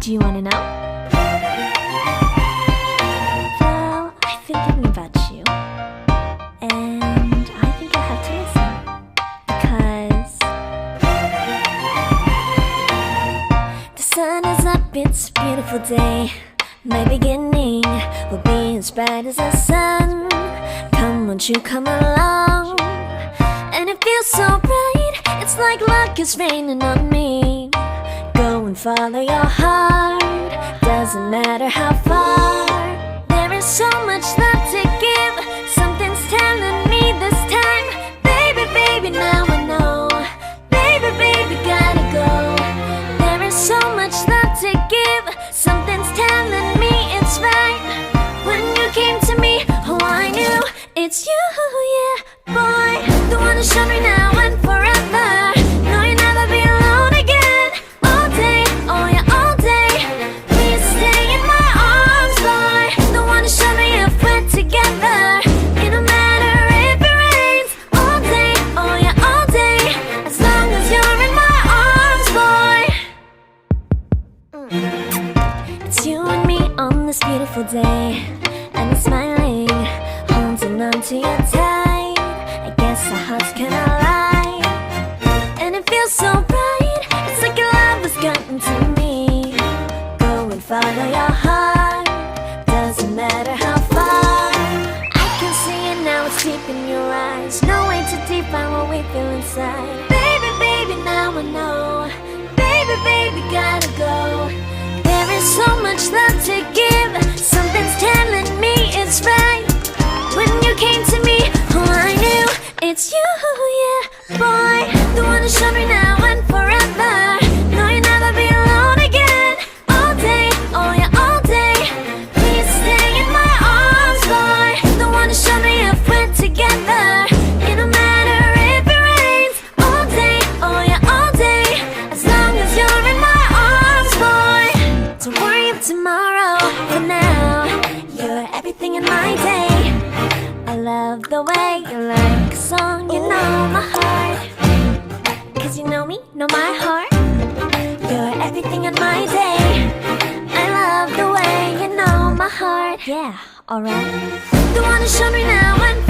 Do you wanna know? Well, I've been thinking about you, and I think I have to listen, because the sun is up, it's a beautiful day. My beginning will be as bright as the sun. Come, won't you come along? And it feels so bright, it's like luck is raining on me. Go and follow your heart, doesn't matter how far. There is so much love to give, something's telling me this time. Baby, baby, now I know. Baby, baby, gotta go. There is so much love to give, something's telling me it's right. When you came to me, oh I knew it's you, yeah, boy. The one who showed me now and forever. No, you'll never be alone again. All day, oh yeah, all day. Please stay in my arms, boy. The one who showed me if we're together. It don't matter if it rains. All day, oh yeah, all day. As long as you're in my arms, boy. It's you and me on this beautiful day, and I'm smiling, holding on to you tight. I guess our hearts can align, and it feels so bright. It's like your love has gotten to me. Go and follow your heart, doesn't matter how far. I can see it now, it's deep in your eyes. No way to define what we feel inside. Baby, baby, now I know. Baby, baby, gotta go. There is so much love to give, something's telling me it's right. When you came to me, oh I knew it's you, yeah, boy. The one who showed me now and forever. No, you'll never be alone again. All day, oh yeah, all day. Please stay in my arms, boy. The one who showed me if we're together. It don't matter if it rains. All day, oh yeah, all day. As long as you're in my arms, boy. Don't worry of tomorrow, for now you're everything in my day. I love the way you like a song, you know my heart. Cause you know me, know my heart. You're everything in my day. I love the way you know my heart. Yeah, alright. The one who showed me now and